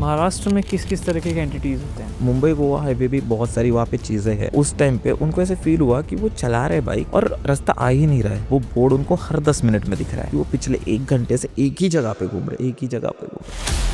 महाराष्ट्र में किस किस तरीके के एंटिटीज होते हैं? मुंबई गोवा हाईवे भी बहुत सारी वहाँ पे चीजें हैं। उस टाइम पे उनको ऐसे फील हुआ कि वो चला रहे बाइक और रास्ता आ ही नहीं रहा है। वो बोर्ड उनको हर 10 मिनट में दिख रहा है कि वो पिछले 1 घंटे से एक ही जगह पे घूम रहे, एक ही जगह पे घूम रहे।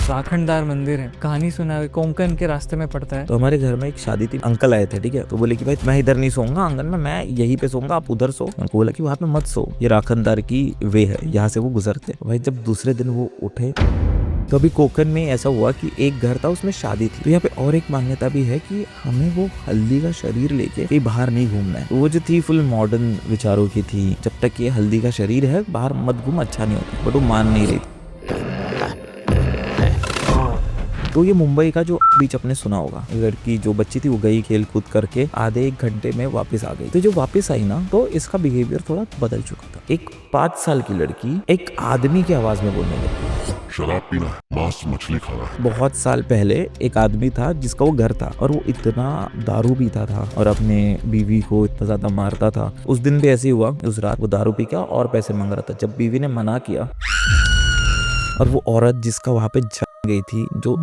राखणदार मंदिर है, कहानी सुना है, कोंकण के रास्ते में पड़ता है। तो हमारे घर में एक शादी थी, अंकल आए थे, ठीक है। तो बोले कि भाई मैं इधर नहीं सोऊंगा आंगन में, मैं यहीं पे सोऊंगा, आप उधर सो। उनको बोला कि वहाँ पे मत सो, ये राखणदार की वे है, यहाँ से वो गुजरते। भाई जब दूसरे दिन वो उठे तो अभी कोंकण में ऐसा हुआ कि एक घर था, उसमें शादी थी। तो यहाँ पे और एक मान्यता भी है कि हमें वो हल्दी का शरीर लेके कहीं बाहर नहीं घूमना है। तो वो जो थी फुल मॉडर्न विचारों की थी, जब तक ये हल्दी का शरीर है बाहर मत घूम, अच्छा नहीं होता। बट वो मान नहीं रही थी। तो ये मुंबई का जो बीच आपने सुना होगा, लड़की जो बच्ची थी वो गई खेल कूद करके आधे 1 घंटे में वापस आ गई। तो जो वापस आई ना, तो इसका बिहेवियर थोड़ा बदल चुका था। एक 5 साल की लड़की एक आदमी की आवाज में बोलने लगी, शराब पीना है, मांस मछली खाना है। बहुत साल पहले एक आदमी था जिसका वो घर था और वो इतना दारू पीता था और अपने बीवी को इतना ज्यादा मारता था। उस दिन भी ऐसे ही हुआ, उस रात वो दारू पी के और पैसे मांग रहा था। जब बीवी ने मना किया और वो औरत जिसका वहां पे गई थी, जो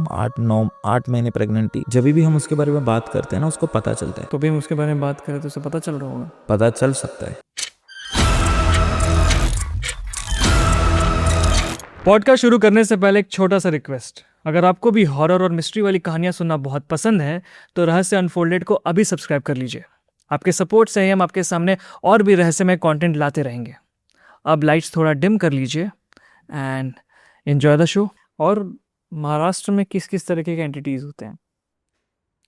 8 महीने प्रेग्नेंट थी, जब भी हम उसके बारे में बात करते हैं ना, उसको पता चलता है। तो भी हम उसके बारे में बात करें तो उसे पता चल रहा होगा, पता चल सकता है। पॉडकास्ट शुरू करने से पहले एक छोटा सा रिक्वेस्ट। अगर आपको भी हॉरर और मिस्ट्री वाली कहानियां सुनना बहुत पसंद है तो रहस्य अनफोल्डेड को अभी सब्सक्राइब कर लीजिए। आपके सपोर्ट से ही हम आपके सामने और भी रहस्यमय कंटेंट लाते रहेंगे। अब लाइट्स थोड़ा डिम कर लीजिए एंड एंजॉय द शो। और महाराष्ट्र में किस किस तरीके के एंटिटीज होते हैं?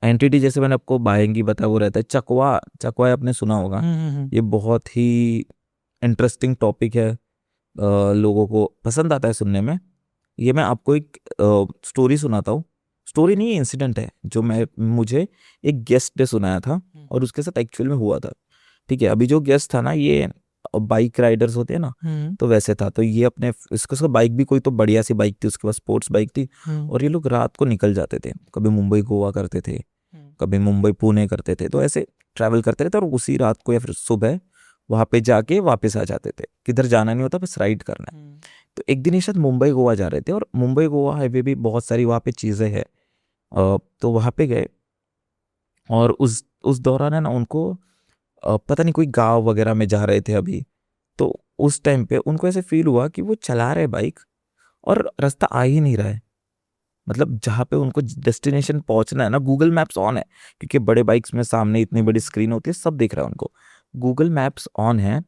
एंटिटी जैसे मैंने आपको बायंगी बताया, वो रहता है चकवा। चकवा आपने सुना होगा। ये बहुत ही इंटरेस्टिंग टॉपिक है, लोगों को पसंद आता है सुनने में। ये मैं आपको एक स्टोरी सुनाता हूँ। स्टोरी नहीं, इंसिडेंट है जो मुझे एक गेस्ट ने सुनाया था और उसके साथ एक्चुअल में हुआ था। ठीक है, अभी जो गेस्ट था ना, ये बाइक राइडर्स होते हैं ना, तो वैसे था। तो ये अपने इसका बाइक भी कोई तो बढ़िया सी बाइक थी, उसके पास स्पोर्ट्स बाइक थी। और ये लोग रात को निकल जाते थे, कभी मुंबई गोवा करते थे, कभी मुंबई पुणे करते थे। तो ऐसे ट्रैवल करते रहते और उसी रात को या फिर सुबह वहां पे जाके वापस आ जाते थे। किधर जाना नहीं होता, बस राइड करना है। तो एक दिन ये शायद मुंबई गोवा जा रहे थे और मुंबई गोवा हाईवे भी बहुत सारी वहाँ पे चीज़ें हैं। तो वहाँ पे गए और उस दौरान है ना, उनको पता नहीं कोई गांव वगैरह में जा रहे थे अभी। तो उस टाइम पे उनको ऐसे फील हुआ कि वो चला रहे बाइक और रास्ता आ ही नहीं रहा है। मतलब जहाँ पे उनको डेस्टिनेशन पहुंचना है ना, गूगल मैप्स ऑन है, क्योंकि बड़े बाइक्स में सामने इतनी बड़ी स्क्रीन होती है, सब दिख रहा है उनको। गूगल मैप्स ऑन है,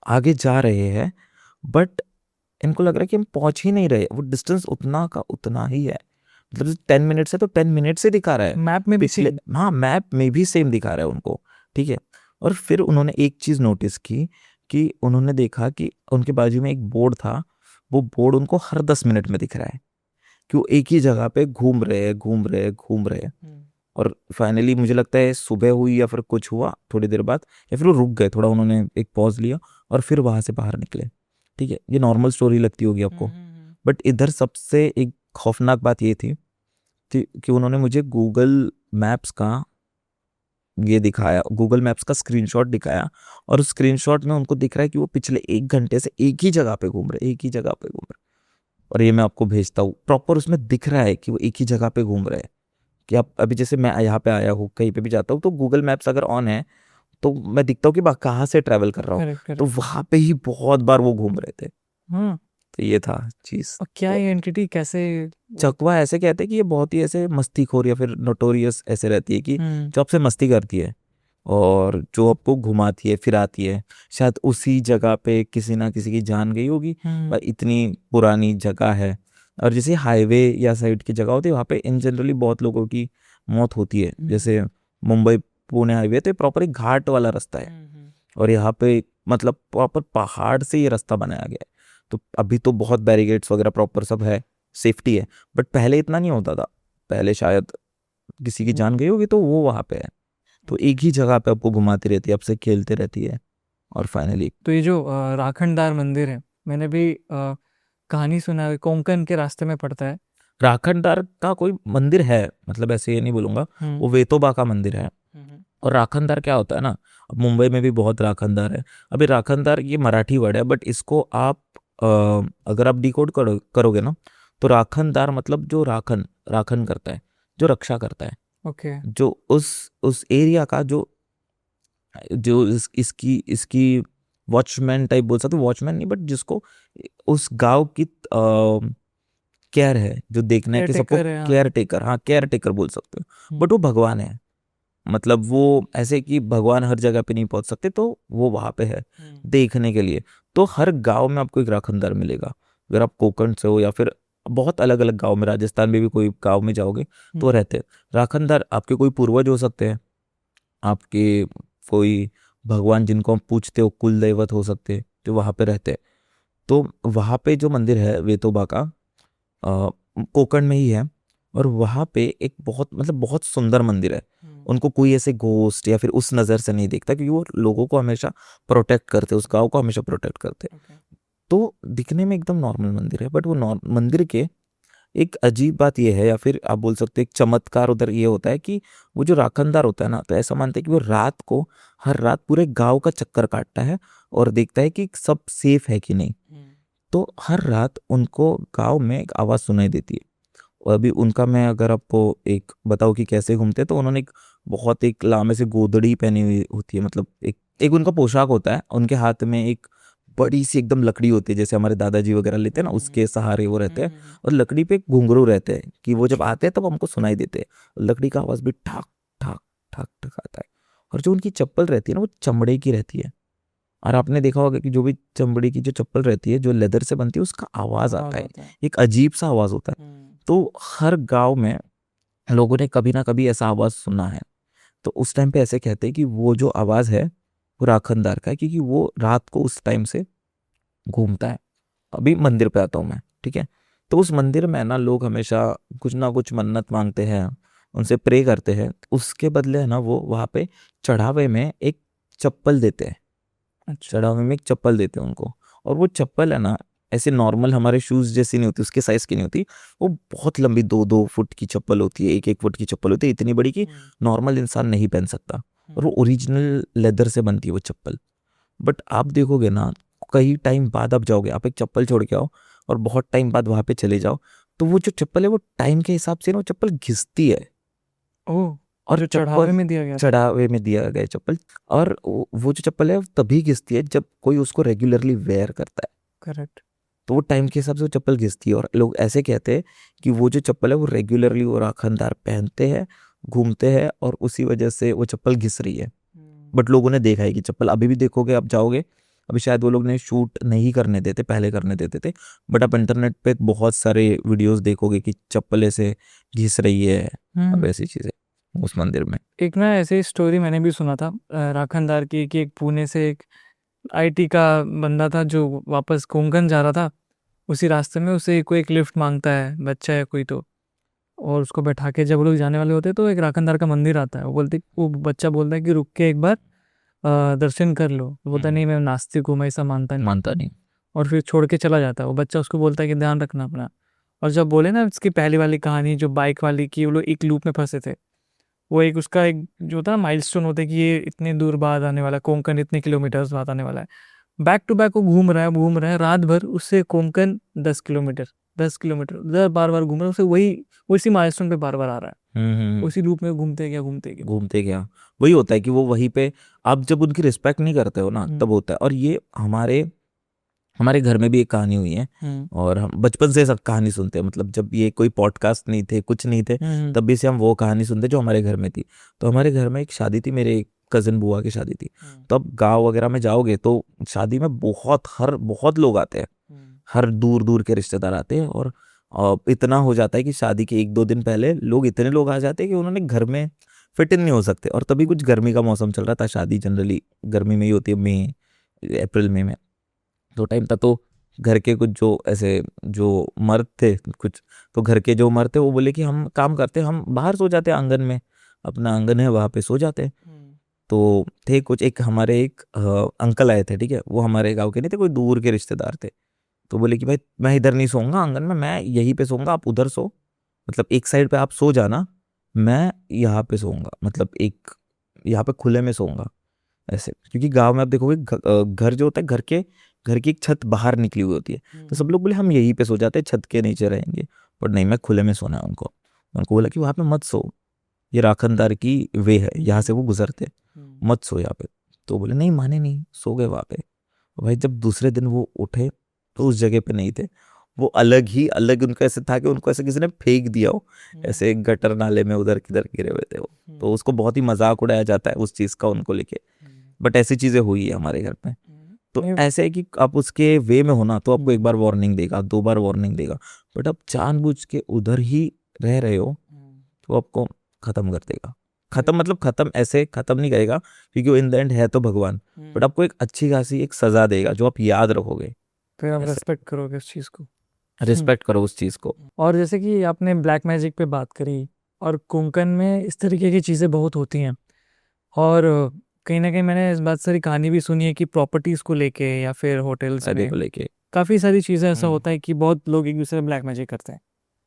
आगे जा रहे हैं, बट इनको लग रहा है कि हम पहुंच ही नहीं रहे। वो डिस्टेंस उतना का उतना ही है। मतलब 10 मिनट से तो 10 मिनट से दिखा रहा है मैप में भी पिछले, हाँ मैप में भी सेम दिखा रहा है उनको। ठीक है, और फिर उन्होंने एक चीज नोटिस की कि उन्होंने देखा कि उनके बाजू में एक बोर्ड था। वो बोर्ड उनको हर 10 मिनट में दिख रहा है कि वो एक ही जगह पे घूम रहे हैं। और फाइनली मुझे लगता है सुबह हुई या फिर कुछ हुआ थोड़ी देर बाद, या फिर वो रुक गए थोड़ा, उन्होंने एक पॉज लिया और फिर वहां से बाहर निकले। ठीक है, ये नॉर्मल स्टोरी लगती होगी आपको, बट इधर सबसे एक खौफनाक बात ये थी कि उन्होंने मुझे गूगल मैप्स का ये दिखाया, गूगल मैप्स का स्क्रीनशॉट दिखाया। और उस स्क्रीनशॉट में उनको दिख रहा है कि वो पिछले 1 घंटे से एक ही जगह पे घूम रहे। और ये मैं आपको भेजता हूँ, प्रॉपर उसमें दिख रहा है कि वो एक ही जगह पे घूम रहे हैं। कि आप अभी जैसे मैं यहाँ पे आया हूँ, कहीं पे भी जाता हूँ तो गूगल मैप्स अगर ऑन है तो मैं दिखता हूँ कि कहाँ से ट्रैवल कर रहा हूँ। तो वहां पे ही बहुत बार वो घूम रहे थे। तो ये था चीज। और क्या ये एंटिटी कैसे? चकवा ऐसे कहते हैं कि ये बहुत ही ऐसे मस्तीखोर या फिर नोटोरियस ऐसे रहती है कि जो आपसे मस्ती करती है और जो आपको घुमाती है फिराती है। शायद उसी जगह पे किसी ना किसी की जान गई होगी, इतनी पुरानी जगह है। और जैसे हाईवे या साइड की जगह होती है, वहाँ पे इन जनरली बहुत लोगों की मौत होती है। जैसे मुंबई पुणे हाईवे तो प्रॉपर एक घाट वाला रास्ता है और यहाँ पे मतलब प्रॉपर पहाड़ से ये रास्ता बनाया गया है। तो अभी तो बहुत बैरिकेड्स वगैरह प्रॉपर सब है, सेफ्टी है, बट पहले इतना नहीं होता था। पहले शायद किसी की जान गई होगी तो वो वहाँ पे है। तो एक ही जगह पे आपको घुमाती रहती है, आपसे खेलते रहती है और फाइनली। तो ये जो राखणदार मंदिर है, मैंने भी कहानी सुना है, कोंकण के रास्ते में पड़ता है। राखणदार का कोई मंदिर है, मतलब ऐसे ये नहीं बोलूंगा, वो वेतोबा का मंदिर है। और राखणदार क्या होता है ना, अब मुंबई में भी बहुत राखणदार है। अभी राखणदार ये मराठी वर्ड है, बट इसको आप अगर आप डिकोड करोगे ना, तो राखनदार मतलब जो राखन करता है, जो रक्षा करता है, ओके। जो उस एरिया का जो इसकी वॉचमैन टाइप बोल सकते हो, वॉचमैन नहीं बट जिसको उस गांव की केयर है, जो देखना है कि सबको केयरटेकर है, हाँ। केयर टेकर, हाँ केयर टेकर बोल सकते हो, बट वो भगवान है। मतलब वो ऐसे कि भगवान हर जगह पे नहीं पहुंच सकते, तो वो वहां पे है देखने के लिए। तो हर गांव में आपको एक राखनदार मिलेगा। अगर आप कोकण से हो या फिर बहुत अलग अलग गांव में, राजस्थान में भी कोई गांव में जाओगे तो रहते हैं राखनदार। आपके कोई पूर्वज हो सकते हैं, आपके कोई भगवान जिनको हम पूछते हो कुल दैवत हो सकते हैं, जो वहां पे रहते हैं। तो वहां पे जो मंदिर है वेतोबा का, कोकण में ही है, और वहां पे एक बहुत मतलब बहुत सुंदर मंदिर है। उनको कोई ऐसे घोस्ट या फिर उस नज़र से नहीं देखता, क्योंकि वो लोगों को हमेशा प्रोटेक्ट करते, उस गांव को हमेशा प्रोटेक्ट करते। तो दिखने में एकदम नॉर्मल मंदिर है, बट वो मंदिर के एक अजीब बात यह है, या फिर आप बोल सकते हो एक चमत्कार उधर ये होता है कि वो जो राखनदार होता है ना, तो ऐसा मानते हैं कि वो रात को हर रात पूरे गांव का चक्कर काटता है और देखता है कि सब सेफ है कि नहीं। तो हर रात उनको गांव में एक आवाज़ सुनाई देती है। और अभी उनका मैं अगर आपको एक बताऊं कि कैसे घूमते हैं, तो उन्होंने एक लामे से गोदड़ी पहनी हुई होती है, मतलब एक उनका पोशाक होता है। उनके हाथ में एक बड़ी सी एकदम लकड़ी होती है, जैसे हमारे दादाजी वगैरह लेते हैं ना, उसके सहारे वो रहते हैं। और लकड़ी पे एक घुंघरू रहते हैं कि वो जब आते हैं तब हमको सुनाई देते हैं। लकड़ी का आवाज़ भी ठाक ठाक ठाक ठाक आता है। और जो उनकी चप्पल रहती है ना, वो चमड़े की रहती है। और आपने देखा होगा कि जो भी चमड़ी की जो चप्पल रहती है, जो लेदर से बनती है, उसका आवाज़ आता है, एक अजीब सा आवाज़ होता है। तो हर गांव में लोगों ने कभी ना कभी ऐसा आवाज़ सुना है। तो उस टाइम पे ऐसे कहते हैं कि वो जो आवाज़ है वो राखनदार का है, क्योंकि वो रात को उस टाइम से घूमता है। अभी मंदिर पे आता हूँ मैं, ठीक है। तो उस मंदिर में ना लोग हमेशा कुछ ना कुछ मन्नत मांगते हैं, उनसे प्रे करते हैं। उसके बदले है ना वो वहाँ पे चढ़ावे में एक चप्पल देते हैं। अच्छा। चढ़ावे में एक चप्पल देते हैं उनको। और वो चप्पल है ना, ऐसे नॉर्मल हमारे शूज जैसी नहीं होती, उसके साइज की नहीं होती। वो बहुत लंबी 2-2 फुट की चप्पल होती है, 1-1 फुट की चप्पल होती है, इतनी बड़ी कि नॉर्मल इंसान नहीं पहन सकता। और वो ओरिजिनल लेदर से बनती है वो चप्पल। बट आप देखोगे ना, कई टाइम बाद आप जाओगे, आप एक चप्पल छोड़ के आओ और बहुत टाइम बाद वहां पे चले जाओ, तो वो जो चप्पल है वो टाइम के हिसाब से ना वो चप्पल घिसती है। ओह, और जो चप्पल चढ़ावे में दिया गया था। चढ़ावे में दिया गया चप्पल। और वो जो चप्पल है वो तभी घिसती है जब कोई उसको रेगुलरली वेयर करता है। करेक्ट। तो वो टाइम के हिसाब से वो चप्पल घिसती है। और लोग ऐसे कहते हैं कि वो जो चप्पल है वो रेगुलरली वो राखनदार पहनते हैं, घूमते हैं, और उसी वजह से वो चप्पल घिस रही है। बट लोगों ने देखा है कि चप्पल, अभी भी देखोगे आप जाओगे, अभी शायद वो लोग ने शूट नहीं करने देते, पहले करने देते थे, बट आप इंटरनेट पे बहुत सारे वीडियोस देखोगे कि चप्पल ऐसे घिस रही है। अब ऐसी चीज़ें उस मंदिर में। एक ना ऐसे स्टोरी मैंने भी सुना था राखनदार की, कि एक पुणे से एक आईटी का बंदा था जो वापस कोंकण जा रहा था। उसी रास्ते में उसे कोई एक लिफ्ट मांगता है, बच्चा है कोई तो, और उसको बैठा के जब वो लोग जाने वाले होते हैं तो एक राखनदार का मंदिर आता है। वो बच्चा बोलता है कि रुक के एक बार दर्शन कर लो। वो बोलता नहीं, मैं नास्तिक हूँ, मैं ऐसा मानता नहीं। मानता नहीं। और फिर छोड़ के चला जाता है। वो बच्चा उसको बोलता है कि ध्यान रखना अपना। और जब बोले ना इसकी पहली वाली कहानी जो बाइक वाली की, वो लोग एक लूप में फंसे थे। वो एक उसका एक जो होता है ना माइलस्टोन होता है कि ये इतने दूर बाद आने वाला है, कोंकण इतने किलोमीटर्स बाद आने वाला है। बैक टू बैक वो घूम रहा है रात भर। उससे कोंकण 10 किलोमीटर उधर बार बार घूम रहा है। उसे वही उसी माइलस्टोन पे बार बार आ रहा है। उसी लूप में घूमते गया घूमते गया। घूमते क्या, वही होता है कि वो वहीं पे आप जब उनकी रिस्पेक्ट नहीं करते हो ना, तब होता है। और ये हमारे हमारे घर में भी एक कहानी हुई है, और हम बचपन से सब कहानी सुनते हैं। मतलब जब ये कोई पॉडकास्ट नहीं थे, कुछ नहीं थे, तब भी से हम वो कहानी सुनते जो हमारे घर में थी। तो हमारे घर में एक शादी थी, मेरे कजिन बुआ की शादी थी। तो अब गाँव वगैरह में जाओगे तो शादी में बहुत लोग आते हैं, हर दूर दूर के रिश्तेदार आते हैं। और इतना हो जाता है कि शादी के 1-2 दिन पहले इतने लोग आ जाते हैं कि उन्होंने घर में फिट इन नहीं हो सकते। और तभी कुछ गर्मी का मौसम चल रहा था, शादी जनरली गर्मी में ही होती है, मई अप्रैल मई में। तो टाइम था, तो घर के कुछ जो ऐसे जो मर्द थे कुछ, तो घर के जो मर्द थे वो बोले कि हम काम करते, हम बाहर सो जाते हैं, आंगन में, अपना आंगन है वहाँ पे सो जाते हैं। तो थे कुछ एक हमारे एक अंकल आए थे, ठीक है, वो हमारे गांव के नहीं थे, कोई दूर के रिश्तेदार थे। तो बोले कि भाई मैं इधर नहीं सोऊंगा आंगन में, मैं यहीं पे सोऊंगा, आप उधर सो, मतलब एक साइड पे आप सो जाना, मैं यहाँ पे सोऊंगा, मतलब एक यहाँ पे खुले में सोऊंगा ऐसे। क्योंकि गांव में आप देखोगे घर जो होता है, घर की एक छत बाहर निकली हुई होती है। तो सब लोग बोले हम यहीं पे सो जाते हैं, छत के नीचे रहेंगे। पर नहीं, मैं खुले में सोना है उनको बोला कि वहाँ पे मत सो, ये राखनदार की वे है, यहाँ से वो गुजरते, मत सो यहाँ पे। तो बोले नहीं, माने नहीं, सो गए वहाँ पे। भाई जब दूसरे दिन वो उठे तो उस जगह पे नहीं थे, वो अलग ही अलग, उनको ऐसे था कि उनको ऐसे किसी ने फेंक दिया हो, ऐसे गटर नाले में उधर किधर गिरे हुए थे वो। तो उसको बहुत ही मजाक उड़ाया जाता है उस चीज़ का उनको लेके। बट ऐसी चीज़ें हुई है हमारे घर पे। तो ऐसे है कि आप उसके वे में हो ना तो आपको एक बार वार्निंग देगा, 2 बार वार्निंग देगा, बट आप जानबूझ के उधर ही रह रहे हो तो आपको खत्म कर देगा। खत्म मतलब खत्म ऐसे खत्म नहीं करेगा, क्योंकि वो इन द एंड है तो भगवान, बट आपको एक अच्छी खासी एक सजा देगा जो आप याद रखोगे। फिर आप ऐसे। रेस्पेक्ट करोगे उस चीज़ को। रिस्पेक्ट करो उस चीज़ को। और जैसे कि आपने ब्लैक मैजिक पे बात करी, और कोंकण में इस तरीके की चीज़ें बहुत होती हैं, और कहीं ना कहीं मैंने इस बात सारी कहानी भी सुनी है कि प्रॉपर्टीज़ को लेके या फिर होटल्स शादी में को लेके काफ़ी सारी चीज़ें ऐसा हम्म। होता है कि बहुत लोग एक दूसरे से ब्लैक मैजिक करते हैं।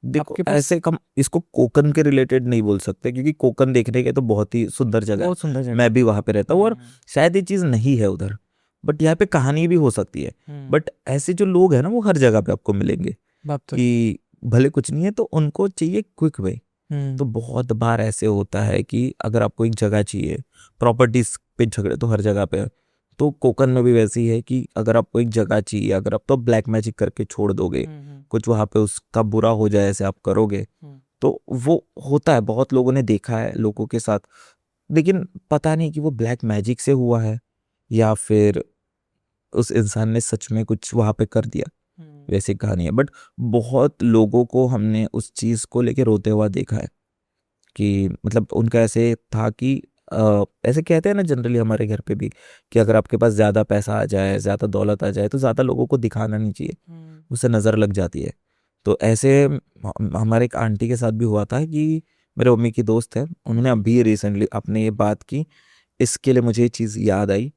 देखो आपके पास- ऐसे कम इसको कोकन के रिलेटेड नहीं बोल सकते, क्योंकि कोकन देखने के तो बहुत ही सुंदर जगह है, बहुत सुंदर जगह। मैं भी वहां पे रहता हूँ और शायद ये चीज़ नहीं है उधर, बट यहाँ पे कहानी भी हो सकती है। बट ऐसे जो लोग हैं ना वो हर जगह पे आपको मिलेंगे बात तो कि भले कुछ नहीं है तो उनको चाहिए क्विक वे। तो बहुत बार ऐसे होता है कि अगर आपको एक जगह चाहिए, प्रॉपर्टीज पे झगड़े तो हर जगह पे है, तो कोकन में भी वैसी है कि अगर आपको एक जगह चाहिए, अगर आप तो ब्लैक मैजिक करके छोड़ दोगे, कुछ वहां पे उसका बुरा हो जाए ऐसे आप करोगे, तो वो होता है, बहुत लोगों ने देखा है लोगों के साथ। लेकिन पता नहीं कि वो ब्लैक मैजिक से हुआ है या फिर उस इंसान ने सच में कुछ वहां पे कर दिया, वैसी कहानी है। बट बहुत लोगों को हमने उस चीज को लेके रोते हुआ देखा है कि मतलब उनका ऐसे था कि ऐसे कहते हैं ना जनरली हमारे घर पे भी कि अगर आपके पास ज़्यादा पैसा आ जाए, ज़्यादा दौलत आ जाए, तो ज़्यादा लोगों को दिखाना नहीं चाहिए, उससे नज़र लग जाती है। तो ऐसे हमारे एक आंटी के साथ भी हुआ था कि मेरे मम्मी की दोस्त है, उन्होंने अभी रिसेंटली अपने ये बात की, इसके लिए मुझे ये चीज़ याद आई।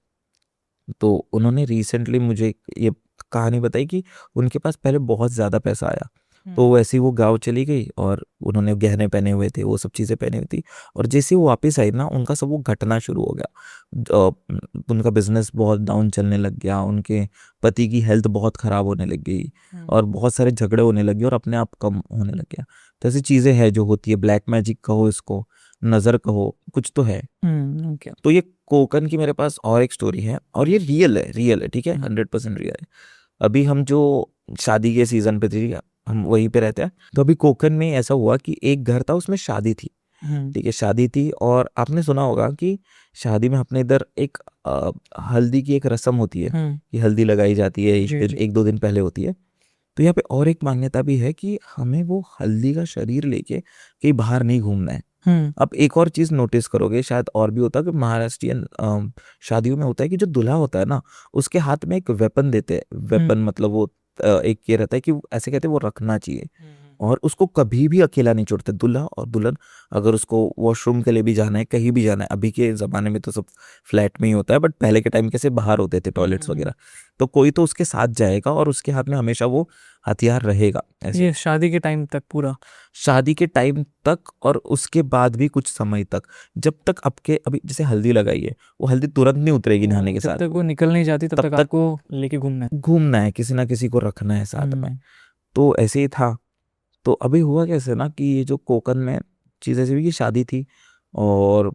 तो उन्होंने रिसेंटली मुझे ये कहानी बताई कि उनके पास पहले बहुत ज़्यादा पैसा आया, तो वैसे ही वो गांव चली गई और उन्होंने गहने पहने हुए थे, वो सब चीज़ें पहनी हुई थी, और जैसे ही वो वापस आई ना उनका सब वो घटना शुरू हो गया। उनका बिजनेस बहुत डाउन चलने लग गया, उनके पति की हेल्थ बहुत ख़राब होने लग गई और बहुत सारे झगड़े होने लगे और अपने आप कम होने लग गया। तो ऐसी चीज़ें हैं जो होती है, ब्लैक मैजिक कहो इसको, नज़र कहो, कुछ तो है। तो ये कोकन की मेरे पास और एक स्टोरी है, और ये रियल है, ठीक है, 100% रियल है। अभी हम जो शादी के सीजन पे थे, हम वहीं पे रहते हैं, तो अभी कोकन में ऐसा हुआ कि एक घर था, उसमें शादी थी, ठीक है, शादी थी। और आपने सुना होगा कि शादी में अपने इधर एक हल्दी की एक रस्म होती है कि हल्दी लगाई जाती है, एक 2 दिन पहले होती है। तो यहाँ पे और एक मान्यता भी है कि हमें वो हल्दी का शरीर लेके कहीं बाहर नहीं घूमना है। अब एक और चीज नोटिस करोगे, शायद और भी होता है कि महाराष्ट्रियन शादियों में होता है कि जो दूल्हा होता है ना उसके हाथ में एक वेपन देते हैं। वेपन मतलब वो एक ये रहता है कि ऐसे कहते हैं वो रखना चाहिए, और उसको कभी भी अकेला नहीं छोड़ते दूल्हा और दुल्हन। अगर उसको वॉशरूम के लिए भी जाना है, कहीं भी जाना है, अभी के ज़माने में तो सब फ्लैट में ही होता है, बट पहले के टाइम कैसे बाहर होते थे टॉयलेट्स वगैरह, तो कोई तो उसके साथ जाएगा और उसके हाथ में हमेशा वो हथियार रहेगा। ऐसे ये शादी के टाइम तक पूरा, शादी के टाइम तक और उसके बाद भी कुछ समय तक, जब तक आपके अभी जैसे हल्दी लगाई है, वो हल्दी तुरंत नहीं उतरेगी नहाने के जब साथ, तक वो निकल नहीं जाती तब तब तक तक आपको लेके घूमना है। घूमना है, किसी ना किसी को रखना है साथ में। तो ऐसे ही था। तो अभी हुआ कैसे ना कि ये जो कोकन में चीज़ ऐसी हुई कि शादी थी, और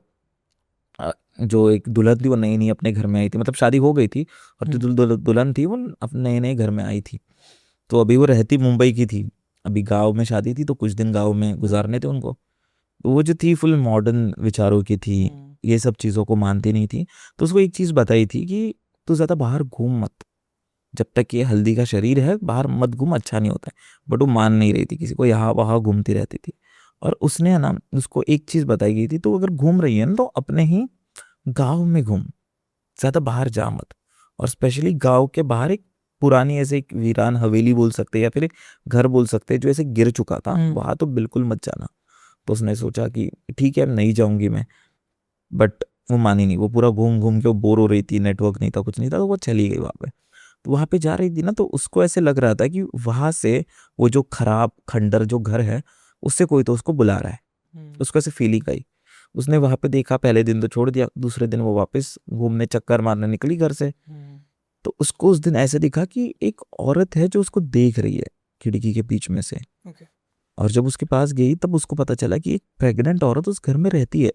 जो एक दुल्हन थी वो नई नई अपने घर में आई थी, मतलब शादी हो गई थी, और जो दुल्हन थी वो अपने नए नए घर में आई थी। तो अभी वो रहती मुंबई की थी, अभी गांव में शादी थी तो कुछ दिन गांव में गुजारने थे उनको। तो वो जो थी फुल मॉडर्न विचारों की थी, ये सब चीज़ों को मानती नहीं थी। तो उसको एक चीज़ बताई थी कि तू ज़्यादा बाहर घूम मत, जब तक ये हल्दी का शरीर है बाहर मत घूम, अच्छा नहीं होता है। बट वो मान नहीं रही थी किसी को, यहाँ वहाँ घूमती रहती थी। और उसने है ना उसको एक चीज़ बताई गई थी, तो अगर घूम रही है ना तो अपने ही गाँव में घूम, ज़्यादा बाहर जा मत। और स्पेशली गाँव के बाहर एक पुरानी ऐसे एक वीरान हवेली बोल सकते हैं या फिर एक घर बोल सकते हैं जो ऐसे गिर चुका था, वहाँ तो बिल्कुल मत जाना। तो उसने सोचा कि ठीक है नहीं जाऊंगी मैं, बट वो मानी नहीं। वो पूरा घूम घूम के वो बोर हो रही थी, नेटवर्क नहीं था, कुछ नहीं था, तो वो चली गई वहाँ पे। तो वहाँ पे जा रही थी ना, तो उसको ऐसे लग रहा था कि वहाँ से वो जो खराब खंडर जो घर है उससे कोई तो उसको बुला रहा है, उसको ऐसे फीलिंग आई। उसने वहाँ पे देखा, पहले दिन तो छोड़ दिया, दूसरे दिन वो वापस घूमने चक्कर मारने निकली घर से। तो उसको उस दिन ऐसे दिखा कि एक औरत है जो उसको देख रही है खिड़की के बीच में से। ओके। और जब उसके पास गई तब उसको पता चला कि एक प्रेग्नेंट औरत उस घर में रहती है,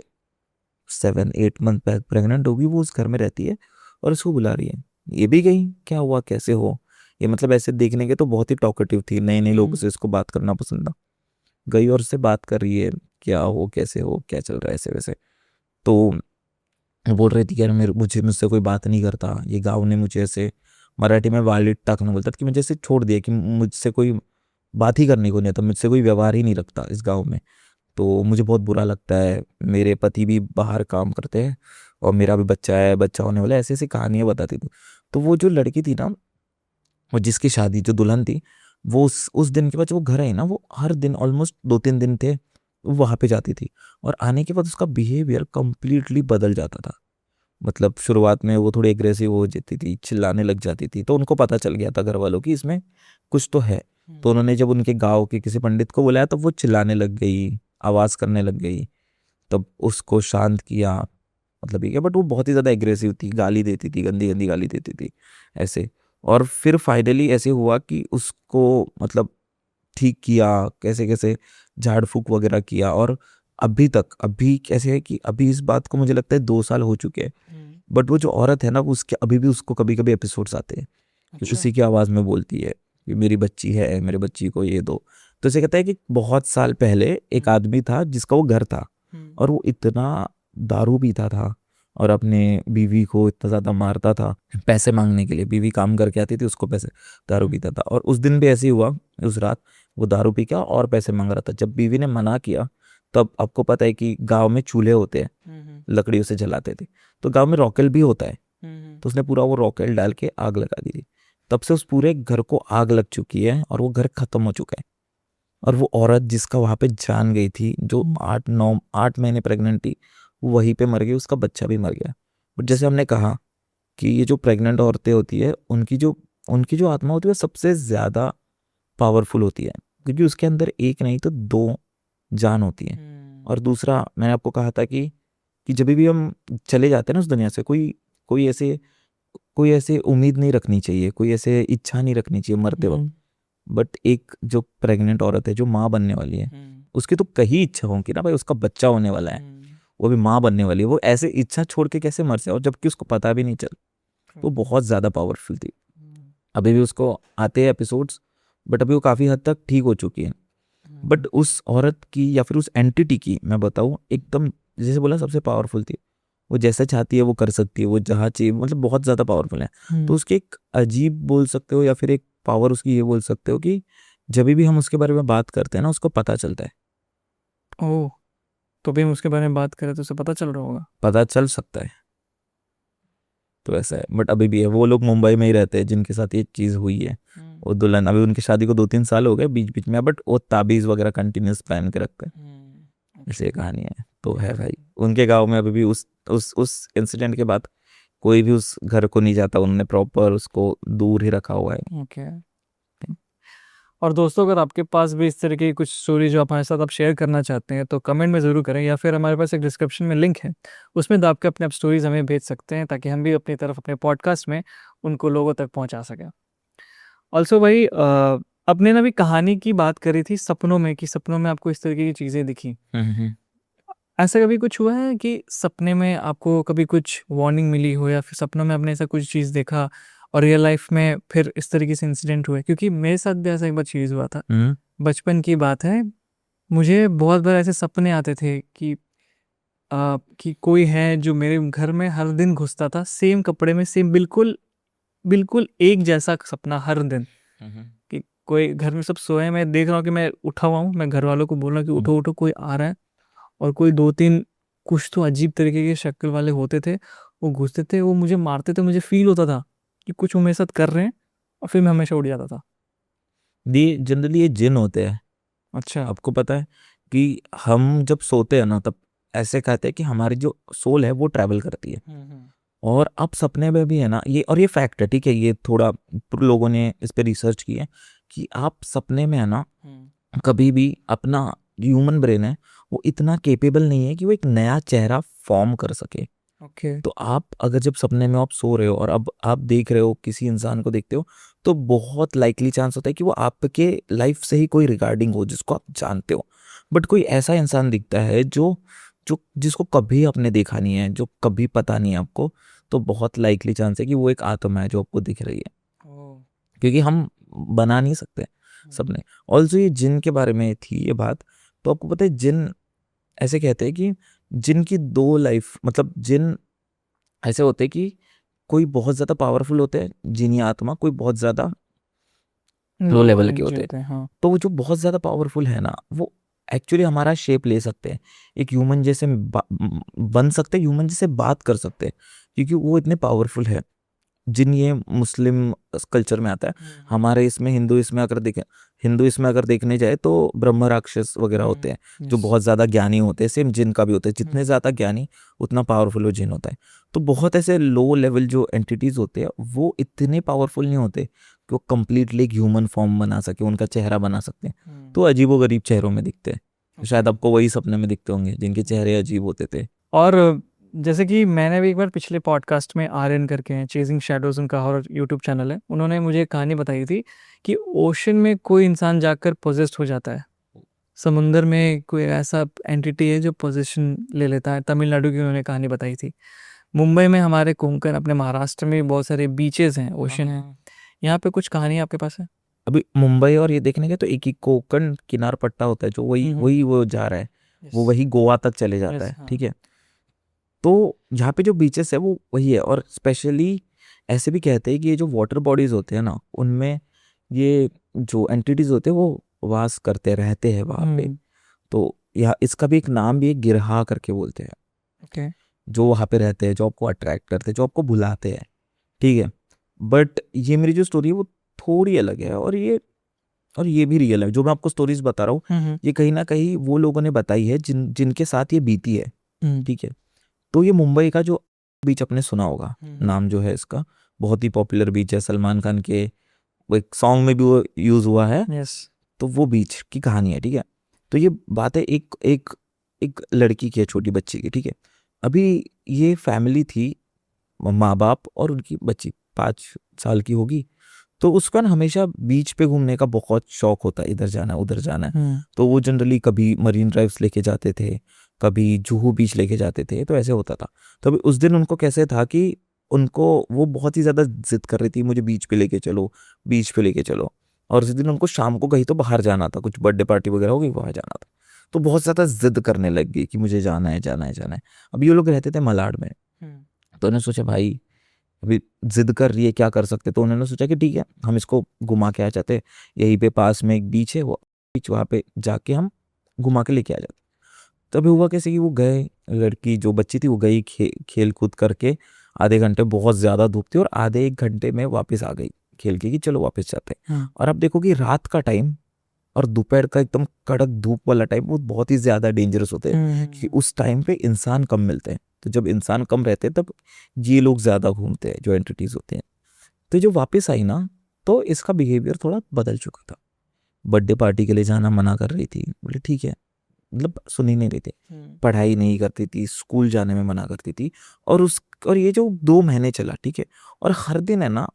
7-8 मंथ प्रेग्नेंट होगी, वो उस घर में रहती है और उसको बुला रही है। ये भी गई, क्या हुआ कैसे हो, ये मतलब ऐसे देखने के तो बहुत ही टॉकेटिव थी, नए नए लोगों से इसको बात करना पसंद था। गई और उससे बात कर रही है, क्या हो कैसे हो क्या चल रहा है ऐसे वैसे। तो बोल रही थी कि यार मुझसे कोई बात नहीं करता, ये गाँव ने मुझे ऐसे, मराठी में वालीट टाकना बोलता था, कि मुझे ऐसे छोड़ दिया कि मुझसे कोई बात ही करने को नहीं आता, मुझसे कोई व्यवहार ही नहीं रखता इस गाँव में। तो मुझे बहुत बुरा लगता है, मेरे पति भी बाहर काम करते हैं और मेरा भी बच्चा है, बच्चा होने वाला है, ऐसी ऐसी कहानियाँ बताती थी। तो वो जो लड़की थी ना, वो जिसकी शादी, जो दुल्हन थी, वो उस दिन के बाद जब वो घर आई ना, वो हर दिन ऑलमोस्ट 2-3 दिन थे वो वहाँ पे जाती थी। और आने के बाद उसका बिहेवियर कंप्लीटली बदल जाता था। मतलब शुरुआत में वो थोड़ी एग्रेसिव हो जाती थी, चिल्लाने लग जाती थी, तो उनको पता चल गया था घर वालों की इसमें कुछ तो है। तो उन्होंने जब उनके गांव के किसी पंडित को बुलाया तो वो चिल्लाने लग गई, आवाज़ करने लग गई। तब उसको शांत किया, मतलब ये, बट वो बहुत ही ज़्यादा एग्रेसिव थी, गाली देती थी, गंदी गंदी गाली देती थी ऐसे। और फिर फाइनली ऐसे हुआ कि उसको मतलब ठीक किया, कैसे कैसे झाड़ फूक वगैरह किया। और अभी कैसे है कि अभी इस बात को मुझे लगता है 2 साल हो चुके हैं, बट वो जो औरत है ना, उसके अभी भी उसको कभी कभी एपिसोड्स आते हैं कि उसी की आवाज़ में बोलती है कि मेरी बच्ची है, मेरे बच्ची को ये दो। तो इसे कहता है कि बहुत साल पहले एक आदमी था जिसका वो घर था, और वो इतना दारू पीता था और अपने बीवी को इतना ज़्यादा मारता था पैसे मांगने के लिए। बीवी काम करके आती थी, उसको पैसे, दारू पीता था। और उस दिन भी ऐसे ही हुआ, उस रात वो दारू पी के और पैसे मांग रहा था। जब बीवी ने मना किया, तब आपको पता है कि गांव में चूल्हे होते हैं, लकड़ियों से जलाते थे, तो गांव में रॉकेल भी होता है, तो उसने पूरा वो रॉकेल डाल के आग लगा दी थी। तब से उस पूरे घर को आग लग चुकी है और वो घर खत्म हो चुका है। और वो औरत जिसका वहां पे जान गई थी, जो 8 महीने प्रेग्नेंट थी, वो वहीं पे मर गई, उसका बच्चा भी मर गया। बट जैसे हमने कहा कि ये जो प्रेग्नेंट औरतें होती है, उनकी जो आत्मा होती है वो सबसे ज़्यादा पावरफुल होती है, क्योंकि उसके अंदर एक नहीं तो 2 जान होती है। और दूसरा, मैंने आपको कहा था कि जब भी हम चले जाते हैं ना उस दुनिया से, कोई ऐसे उम्मीद नहीं रखनी चाहिए, कोई ऐसे इच्छा नहीं रखनी चाहिए मरते वक्त। बट एक जो प्रेग्नेंट औरत है, जो माँ बनने वाली है, उसकी तो कहीं इच्छा होगी ना भाई, उसका बच्चा होने वाला है, वो भी माँ बनने वाली है, वो ऐसे इच्छा छोड़ के कैसे मर जाए, और जबकि उसको पता भी नहीं चल। वो बहुत ज़्यादा पावरफुल थी। अभी भी उसको आते हैं एपिसोड्स, बट अभी वो काफ़ी हद तक ठीक हो चुकी है। बट उस औरत की या फिर उस एंटिटी की मैं बताऊँ, एकदम जैसे बोला सबसे पावरफुल थी। वो जैसा चाहती है वो कर सकती है, वो जहाँ चाहिए, मतलब बहुत ज़्यादा पावरफुल है। तो उसकी एक अजीब बोल सकते हो या फिर एक पावर उसकी ये बोल सकते हो कि जब भी हम उसके बारे में बात करते हैं ना, उसको पता चलता है। ओह, तो भी हम उसके बारे में बात करें तो उसे पता चल रहा होगा। पता चल सकता है, तो ऐसा है। बट अभी भी है, वो लोग मुंबई में ही रहते हैं जिनके साथ ये चीज़ हुई है। वो दुल्हन, अभी उनकी शादी को 2-3 साल हो गए बीच बीच में, बट वो ताबीज़ वगैरह कंटिन्यूस पहन के रखते हैं। ऐसे कहानी है, तो है भाई। उनके गांव में अभी भी उस इंसिडेंट के बाद कोई भी उस घर को नहीं जाता, उन्होंने प्रॉपर उसको दूर ही रखा हुआ है। ओके। और दोस्तों, अगर आपके पास भी इस तरह की कुछ स्टोरी जो आप हमारे साथ आप शेयर करना चाहते हैं तो कमेंट में ज़रूर करें, या फिर हमारे पास एक डिस्क्रिप्शन में लिंक है, उसमें दबा के अपने आप स्टोरीज हमें भेज सकते हैं, ताकि हम भी अपनी तरफ अपने पॉडकास्ट में उनको लोगों तक पहुंचा सकें। ऑल्सो भाई, अपने ना भी कहानी की बात करी थी सपनों में, कि सपनों में आपको इस तरीके की चीज़ें दिखी। ऐसा कभी कुछ हुआ है कि सपने में आपको कभी कुछ वार्निंग मिली हो, या फिर सपनों में आपने ऐसा कुछ चीज़ देखा और रियल लाइफ में फिर इस तरीके से इंसिडेंट हुए? क्योंकि मेरे साथ भी ऐसा एक बार चीज़ हुआ था, बचपन की बात है। मुझे बहुत बार ऐसे सपने आते थे कि कोई है जो मेरे घर में हर दिन घुसता था, सेम कपड़े में, सेम बिल्कुल बिल्कुल एक जैसा सपना हर दिन। कि कोई घर में सब सोए हैं, मैं देख रहा हूँ कि मैं उठा हुआ हूँ, मैं घर वालों को बोल रहा हूँ कि उठो उठो, कोई आ रहा है। और कोई 2-3 कुछ तो अजीब तरीके के शक्ल वाले होते थे, वो घुसते थे, वो मुझे मारते थे। मुझे फील होता था कि कुछ वो मेरे साथ कर रहे हैं, और फिर मैं हमेशा उड़ जाता था। ये जनरली ये जिन होते हैं। अच्छा। आपको पता है कि हम जब सोते हैं ना, तब ऐसे कहते हैं कि हमारी जो सोल है वो ट्रैवल करती है। और अब सपने में भी है ना ये, और ये फैक्ट है, ठीक है, ये थोड़ा लोगों ने इस पे रिसर्च की है कि आप सपने में है ना, कभी भी अपना ह्यूमन ब्रेन है वो इतना केपेबल नहीं है कि वो एक नया चेहरा फॉर्म कर सके। ओके। तो आप अगर जब सपने में आप सो रहे हो और अब आप देख रहे हो किसी इंसान को देखते हो, तो बहुत लाइकली चांस होता है कि वो आपके लाइफ से ही कोई रिगार्डिंग हो जिसको आप जानते हो। बट कोई ऐसा इंसान दिखता है जो जो जिसको कभी आपने देखा नहीं है, जो कभी पता नहीं है आपको, तो बहुत लाइकली चांस है कि वो एक आत्मा है जो आपको दिख रही है, क्योंकि हम बना नहीं सकते सपने। ऑल्सो ये जिन के बारे में थी ये बात, तो आपको पता है जिन ऐसे कहते हैं कि जिन की दो लाइफ, मतलब जिन ऐसे होते हैं कि कोई बहुत ज़्यादा पावरफुल होते हैं जिन या आत्मा, कोई बहुत ज़्यादा लो लेवल के होते हैं। हाँ। तो वो जो बहुत ज़्यादा पावरफुल है ना, वो एक्चुअली हमारा शेप ले सकते हैं, एक ह्यूमन जैसे बन सकते हैं, ह्यूमन जैसे बात कर सकते हैं, क्योंकि वो इतने पावरफुल है। जिन ये मुस्लिम कल्चर में आता है, हमारे इसमें हिंदू इसमें अगर देखने जाए तो ब्रह्म राक्षस वगैरह होते हैं जो बहुत ज़्यादा ज्ञानी होते हैं। सेम जिन का भी होता है, जितने ज़्यादा ज्ञानी उतना पावरफुल वो जिन होता है। तो बहुत ऐसे लो लेवल जो एंटिटीज़ होते हैं वो इतने पावरफुल नहीं होते कि वो कम्प्लीटली एक ह्यूमन फॉर्म बना सके, उनका चेहरा बना सकते हैं। तो अजीबोगरीब चेहरों में दिखते हैं। शायद आपको वही सपने में दिखते होंगे जिनके चेहरे अजीब होते थे। और जैसे कि मैंने भी एक बार पिछले पॉडकास्ट में आर्यन करके हैं, चेजिंग शैडोज उनका हॉरर यूट्यूब चैनल है, उन्होंने मुझे एक कहानी बताई थी कि ओशन में कोई इंसान जाकर पोजेस्ड हो जाता है। समुंदर में कोई ऐसा एंटिटी है जो पोजीशन ले लेता है। तमिलनाडु की उन्होंने कहानी बताई थी। मुंबई में हमारे कोंकण, अपने महाराष्ट्र में भी बहुत सारे बीचेस हैं, ओशन है। यहाँ पे कुछ कहानी आपके पास है? अभी मुंबई और ये देखने के तो एक ही कोंकण किनार पट्टा होता है जो वही वो जा रहा है, वो वही गोवा तक चले जाता है। ठीक है, तो यहाँ पे जो बीचेस है वो वही है। और स्पेशली ऐसे भी कहते हैं कि ये जो वाटर बॉडीज होते हैं ना, उनमें ये जो एंटिटीज होते हैं वो वास करते रहते हैं वहाँ पे। तो यहाँ इसका भी एक नाम भी है, गिरहा करके बोलते हैं। ओके। जो वहाँ पे रहते हैं, जो आपको अट्रैक्ट करते हैं, जो आपको बुलाते हैं। ठीक है, बट ये मेरी जो स्टोरी है वो थोड़ी अलग है, और ये भी रियल है। जो मैं आपको स्टोरीज बता रहा हूँ ये कहीं ना कहीं वो लोगों ने बताई है जिनके साथ ये बीती है। ठीक है, तो ये मुंबई का जो बीच आपने सुना होगा, नाम जो है इसका बहुत ही पॉपुलर बीच है, सलमान खान के वो एक सॉन्ग में भी वो यूज हुआ है। तो वो बीच की कहानी है। ठीक है, तो ये बात है एक एक एक लड़की की है, छोटी बच्ची की। ठीक है, अभी ये फैमिली थी, माँ बाप और उनकी बच्ची 5 साल की होगी। तो उसका ना हमेशा बीच पे घूमने का बहुत शौक होता है, इधर जाना उधर जाना है। तो वो जनरली कभी मरीन ड्राइव्स लेके जाते थे, कभी जुहू बीच लेके जाते थे, तो ऐसे होता था। तो अभी उस दिन उनको कैसे था कि उनको वो बहुत ही ज़्यादा जिद कर रही थी, मुझे बीच पे लेके चलो, बीच पे लेके चलो। और उस दिन उनको शाम को कहीं तो बाहर जाना था, कुछ बर्थडे पार्टी वगैरह हो गई, वहाँ जाना था। तो बहुत ज़्यादा जिद करने लग गई कि मुझे जाना है जाना है जाना है। अब ये लोग रहते थे मलाड में, तो उन्होंने सोचा भाई अभी जिद कर रही है, क्या कर सकते। तो उन्होंने सोचा कि ठीक है, हम इसको घुमा के आ जाते, यहीं पे पास में एक बीच है, वो बीच वहाँ पे जाके हम घुमा के लेके आ जाते। तभी हुआ कैसे कि वो गए, लड़की जो बच्ची थी वो गई, खेल कूद करके आधे घंटे, बहुत ज़्यादा धूप थी, और आधे 1 घंटे में वापस आ गई खेल के कि चलो वापस जाते हैं। और आप देखो कि रात का टाइम और दोपहर का एकदम कड़क धूप वाला टाइम वो बहुत ही ज़्यादा डेंजरस होते हैं, क्योंकि उस टाइम पे इंसान कम मिलते हैं। तो जब इंसान कम रहते हैं तब ये लोग ज़्यादा घूमते हैं, जो एंटिटीज़ होते हैं। तो जो वापस आई ना, तो इसका बिहेवियर थोड़ा बदल चुका था। बर्थडे पार्टी के लिए जाना मना कर रही थी, बोले ठीक है, मतलब सुन ही नहीं रही थी। पढ़ाई नहीं करती थी, स्कूल जाने में मना करती थी। और ये जो 2 महीने चला, ठीक है, और हर दिन है ना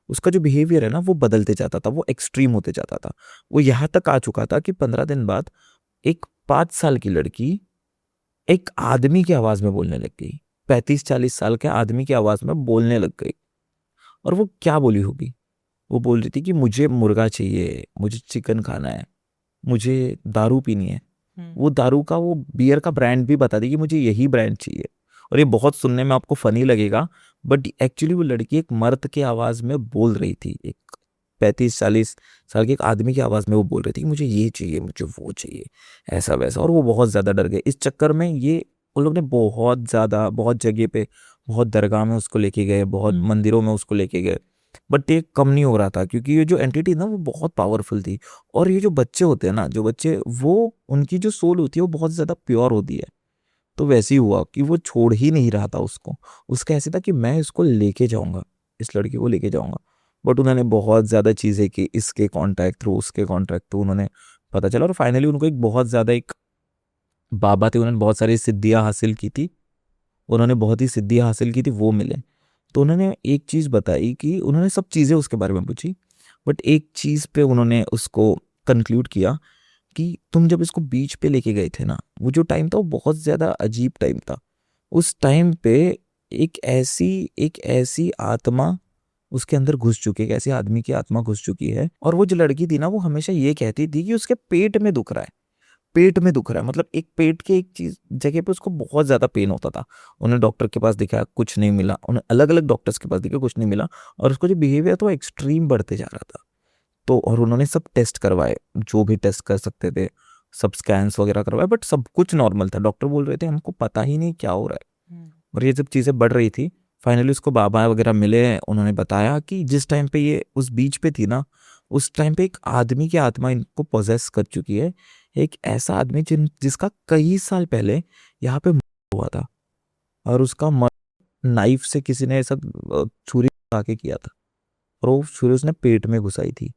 उसका जो बिहेवियर है ना वो बदलते जाता था, वो एक्सट्रीम होते जाता था। वो यहाँ तक आ चुका था कि 15 दिन बाद एक 5 साल की लड़की एक आदमी की आवाज में बोलने लग गई, 35-40 साल के आदमी की आवाज में बोलने लग गई। और वो क्या बोली होगी, वो बोल रही थी कि मुझे मुर्गा चाहिए, मुझे चिकन खाना है, मुझे दारू पीनी है। वो दारू का, वो बियर का ब्रांड भी बता दी कि मुझे यही ब्रांड चाहिए। और ये बहुत सुनने में आपको फनी लगेगा, बट एक्चुअली वो लड़की एक मर्द की आवाज में बोल रही थी, एक 35-40 साल के एक आदमी की आवाज में वो बोल रही थी कि मुझे ये चाहिए, मुझे वो चाहिए, ऐसा वैसा। और वो बहुत ज्यादा डर गए इस चक्कर में। ये उन लोग ने बहुत ज्यादा, बहुत जगह पे, बहुत दरगाह में उसको लेके गए, बहुत मंदिरों में उसको लेके गए, बट ये कम नहीं हो रहा था, क्योंकि ये जो एंटिटी ना वो बहुत पावरफुल थी। और ये जो बच्चे होते हैं ना, जो बच्चे, वो उनकी जो सोल होती है वो बहुत ज्यादा प्योर होती है। तो वैसे ही हुआ कि वो छोड़ ही नहीं रहा था उसको। उसका ऐसे था कि मैं इसको लेके जाऊंगा, इस लड़की को लेके जाऊंगा। बट उन्होंने बहुत ज़्यादा चीज़ें की, इसके कॉन्टैक्ट थ्रू, उसके कॉन्टैक्ट थ्रू उन्होंने पता चला। और फाइनली उनको एक बहुत ज़्यादा, एक बाबा थे, उन्होंने बहुत सारी सिद्धियाँ हासिल की थी। उन्होंने बहुत ही सिद्धि हासिल की थी, वो मिले। तो उन्होंने एक चीज़ बताई कि उन्होंने सब चीज़ें उसके बारे में पूछी, बट एक चीज़ पे उन्होंने उसको कंक्लूड किया कि तुम जब इसको बीच पे लेके गए थे ना, वो जो टाइम था वो बहुत ज़्यादा अजीब टाइम था। उस टाइम पे एक ऐसी आत्मा उसके अंदर घुस चुकी है, एक ऐसे आदमी की आत्मा घुस चुकी है। और वो जो लड़की थी ना, वो हमेशा ये कहती थी कि उसके पेट में दुख रहा है, पेट में दुख रहा है, मतलब एक पेट के एक चीज जगह पे उसको बहुत ज्यादा पेन होता था। उन्हें डॉक्टर के पास दिखाया, कुछ नहीं मिला। उन्हें अलग अलग डॉक्टर्स के पास दिखाया, कुछ नहीं मिला। और उसको जो बिहेवियर था वो एक्सट्रीम बढ़ते जा रहा था। तो और उन्होंने सब टेस्ट करवाए, जो भी टेस्ट कर सकते थे, सब स्कैन्स वगैरह करवाए, बट सब कुछ नॉर्मल था। डॉक्टर बोल रहे थे हमको पता ही नहीं क्या हो रहा है। और ये जब चीज़ें बढ़ रही थी, फाइनली उसको बाबा वगैरह मिले, उन्होंने बताया कि जिस टाइम पे ये उस बीच पे थी ना, उस टाइम पे एक आदमी की आत्मा इनको पोजेस कर चुकी है। एक ऐसा आदमी जिसका कई साल पहले यहाँ पे मर्डर हुआ था, और उसका नाइफ से किसी ने ऐसा छुरी लगा के किया था, और वो छुरी उसने पेट में घुसाई थी।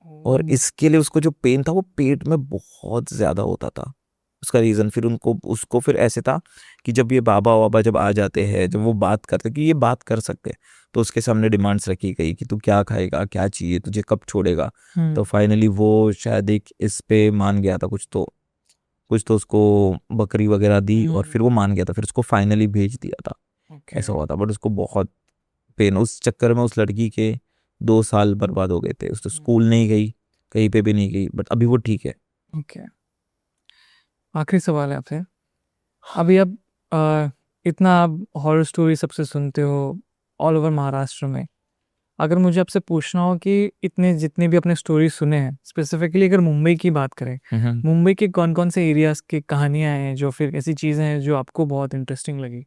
और इसके लिए उसको जो पेन था वो पेट में बहुत ज्यादा होता था। उसका रीजन फिर उसको फिर ऐसे था कि जब ये बाबा वाबा जब आ जाते हैं, जब वो बात करते कि ये बात कर सकते हैं, तो उसके सामने डिमांड्स रखी गई कि तू क्या खाएगा, क्या चाहिए तुझे, कब छोड़ेगा। तो फाइनली वो शायद एक इस पे मान गया था, कुछ तो उसको बकरी वगैरह दी, और फिर वो मान गया था, फिर उसको फाइनली भेज दिया था। ऐसा हुआ था। बट उसको बहुत पेन, उस चक्कर में उस लड़की के 2 साल बर्बाद हो गए थे। उस तो स्कूल नहीं गई, कहीं पे भी नहीं गई, बट अभी वो ठीक है। ओके, आखिरी सवाल है आपसे। अभी आप इतना आप हॉरर स्टोरी सबसे सुनते हो ऑल ओवर महाराष्ट्र में, अगर मुझे आपसे पूछना हो कि इतने जितने भी अपने स्टोरी सुने हैं, स्पेसिफिकली अगर मुंबई की बात करें, मुंबई के कौन कौन से एरियाज की कहानियां हैं जो फिर ऐसी चीज़ें हैं जो आपको बहुत इंटरेस्टिंग लगी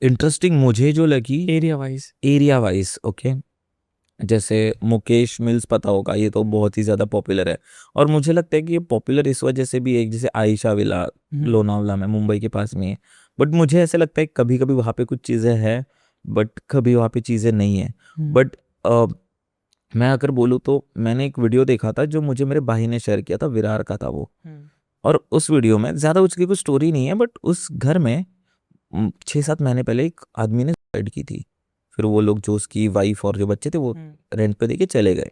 इंटरेस्टिंग मुझे जो लगी एरिया वाइज? ओके, जैसे मुकेश मिल्स पता होगा, ये तो बहुत ही ज़्यादा पॉपुलर है। और मुझे लगता है कि ये पॉपुलर इस वजह से भी है, जैसे आयशा विला लोनावला में, मुंबई के पास में है। बट मुझे ऐसे लगता है कभी कभी वहाँ पे कुछ चीज़ें हैं, बट कभी वहाँ पे चीज़ें नहीं है। बट मैं अगर बोलूँ तो मैंने एक वीडियो देखा था जो मुझे मेरे भाई ने शेयर किया था, विरार का था वो। और उस वीडियो में ज़्यादा उसकी कोई स्टोरी नहीं है, बट उस घर में 6-7 महीने पहले एक आदमी ने सुसाइड की थी। फिर वो लोग, जो उसकी वाइफ और जो बच्चे थे, वो रेंट पे देके चले गए।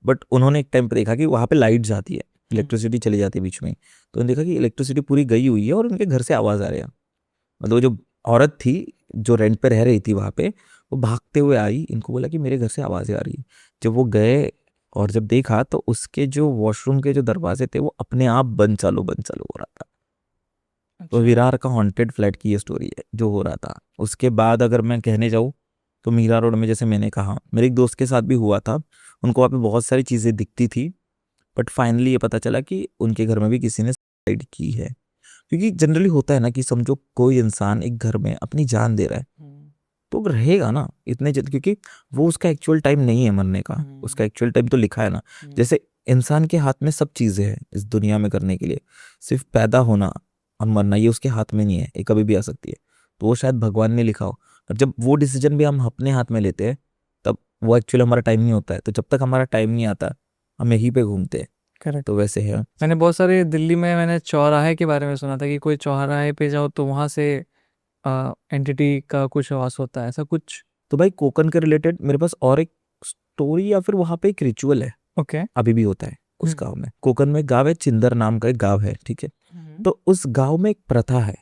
बट उन्होंने एक टाइम पे देखा कि वहाँ पे लाइट जाती है, इलेक्ट्रिसिटी चली जाती है बीच में। तो उन्होंने देखा कि इलेक्ट्रिसिटी पूरी गई हुई है और उनके घर से आवाज़ आ रही है। मतलब वो जो औरत थी जो रेंट पे रह रही थी वहाँ पे, वो भागते हुए आई, इनको बोला कि मेरे घर से आवाज़ें आ रही है। जब वो गए और जब देखा तो उसके जो वॉशरूम के जो दरवाजे थे वो अपने आप बंद चालू हो रहा था। तो विरार का हॉन्टेड फ्लैट की ये स्टोरी है जो हो रहा था। उसके बाद अगर मैं कहने जाऊँ तो मीरा रोड में, जैसे मैंने कहा, मेरे एक दोस्त के साथ भी हुआ था। उनको वहाँ पे बहुत सारी चीज़ें दिखती थी, बट फाइनली ये पता चला कि उनके घर में भी किसी ने सुसाइड की है। क्योंकि जनरली होता है ना कि समझो कोई इंसान एक घर में अपनी जान दे रहा है, तो रहेगा ना इतने जल्द, क्योंकि वो उसका एक्चुअल टाइम नहीं है मरने का। उसका एक्चुअल टाइम तो लिखा है ना। जैसे इंसान के हाथ में सब चीज़ें हैं इस दुनिया में करने के लिए, सिर्फ पैदा होना और मरना ये उसके हाथ में नहीं है, ये कभी भी आ सकती है। तो वो शायद भगवान ने लिखा हो। और जब वो डिसीजन भी हम अपने हाथ में लेते हैं, तब वो एक्चुअली हमारा टाइम नहीं होता है। तो जब तक हमारा टाइम नहीं आता, हम यहीं पे घूमते हैं। करेक्ट। तो वैसे है। मैंने बहुत सारे दिल्ली में मैंने चौराहे के बारे में सुना था कि कोई चौराहे पे जाओ तो वहाँ से एंटिटी का कुछ आवाज होता है, ऐसा कुछ। तो भाई कोकन के रिलेटेड मेरे पास और एक स्टोरी या फिर वहाँ पे एक रिचुअल है, ओके। अभी भी होता है उस गांव में। कोकन में गांव है, चिंदर नाम का एक गांव है, ठीक है। तो उस गांव में एक प्रथा है,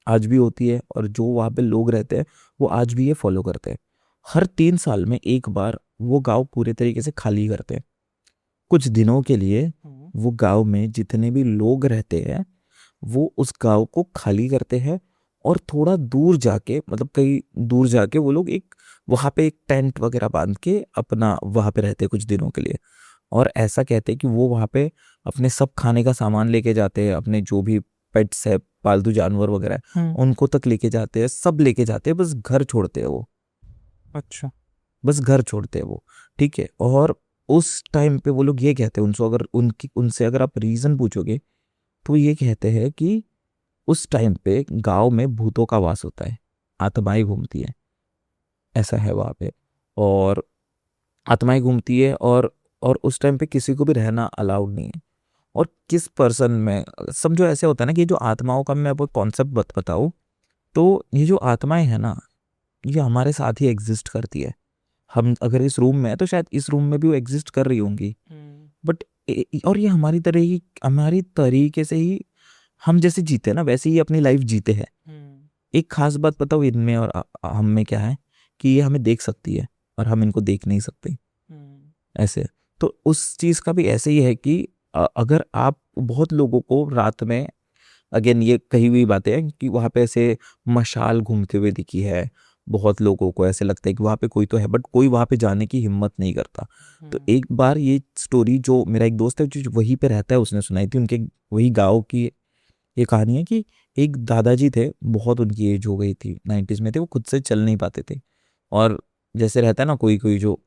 आज भी होती है, और जो वहाँ पे लोग रहते हैं वो आज भी ये फॉलो करते हैं। हर 3 साल में एक बार वो गांव पूरे तरीके से खाली करते हैं। कुछ दिनों के लिए वो गांव में जितने भी लोग रहते हैं वो उस गांव को खाली करते हैं, और थोड़ा दूर जाके, मतलब कहीं दूर जाके, वो लोग एक वहाँ पे एक टेंट वगैरह बांध के अपना वहाँ पे रहते हैं कुछ दिनों के लिए। और ऐसा कहते हैं कि वो वहाँ पे अपने सब खाने का सामान लेके जाते हैं, अपने जो भी पेट्स है, पालतू जानवर वगैरह है, उनको तक लेके जाते हैं, सब लेके जाते हैं, बस घर छोड़ते हैं वो। अच्छा। बस घर छोड़ते हैं वो, ठीक है। और उस टाइम पे वो लोग ये कहते हैं, उनसे अगर आप रीजन पूछोगे तो ये कहते हैं कि उस टाइम पे गांव में भूतों का वास होता है, आत्माएं घूमती है, ऐसा है वहाँ पे। और आत्माएं घूमती है, और उस टाइम पे किसी को भी रहना अलाउड नहीं है। और किस पर्सन में, समझो ऐसे होता है ना कि जो आत्माओं का मैं वो कॉन्सेप्ट बताऊँ, तो ये जो आत्माएं हैं ना, ये हमारे साथ ही एग्जिस्ट करती है। हम अगर इस रूम में है तो शायद इस रूम में भी वो एग्जिस्ट कर रही होंगी, बट और ये हमारी तरीके से ही हम जैसे जीते हैं ना, वैसे ही अपनी लाइफ जीते हैं। एक खास बात पता हो इनमें और हम में क्या है कि ये हमें देख सकती है और हम इनको देख नहीं सकते ऐसे। तो उस चीज़ का भी ऐसे ही है कि अगर आप बहुत लोगों को रात में, अगेन ये कही हुई बातें हैं कि वहाँ पे ऐसे मशाल घूमते हुए दिखी है, बहुत लोगों को ऐसे लगता है कि वहाँ पे कोई तो है, बट कोई वहाँ पे जाने की हिम्मत नहीं करता। तो एक बार ये स्टोरी जो मेरा एक दोस्त है जो वहीं पे रहता है, उसने सुनाई थी। उनके वही गाँव की ये कहानी है कि एक दादाजी थे, बहुत उनकी एज हो गई थी, 90s में थे, वो खुद से चल नहीं पाते थे। और जैसे रहता है ना कोई कोई जो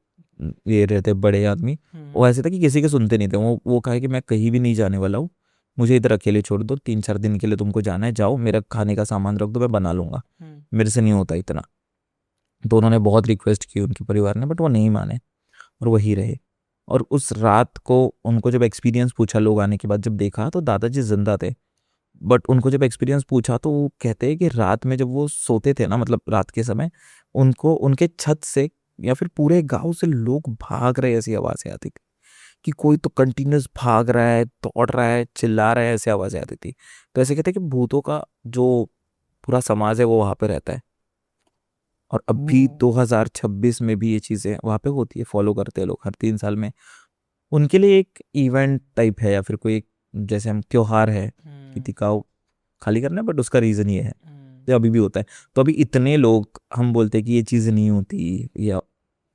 ये रहते बड़े आदमी, वो ऐसे था कि किसी के सुनते नहीं थे। वो कहा कि मैं कहीं भी नहीं जाने वाला हूँ, मुझे इधर अकेले छोड़ दो, 3-4 दिन के लिए तुमको जाना है, जाओ, मेरा खाने का सामान रख दो, मैं बना लूँगा, मेरे से नहीं होता इतना। तो उन्होंने बहुत रिक्वेस्ट की उनके परिवार ने, बट वो नहीं माने और वही रहे। और उस रात को उनको जब एक्सपीरियंस पूछा, लोग आने के बाद जब देखा तो दादाजी जिंदा थे, बट उनको जब एक्सपीरियंस पूछा तो वो कहते हैं कि रात में जब वो सोते थे ना, मतलब रात के समय, उनको उनके छत से या फिर पूरे गांव से लोग भाग रहे ऐसी आवाज़ें आती थी कि कोई तो कंटिन्यूस भाग रहा है, दौड़ रहा है, चिल्ला रहा है, ऐसी आवाज़ें आती थी। तो ऐसे कहते हैं कि भूतों का जो पूरा समाज है वो वहाँ पे रहता है। और अभी 2026 में भी ये चीज़ें वहाँ पे होती है, फॉलो करते हैं लोग हर 3 साल में। उनके लिए एक इवेंट टाइप है या फिर कोई एक, जैसे हम त्योहार है कि टिकाऊ खाली करना है, बट उसका रीज़न ये है, ये अभी भी होता है। तो अभी इतने लोग हम बोलते हैं कि ये चीज़ नहीं होती, या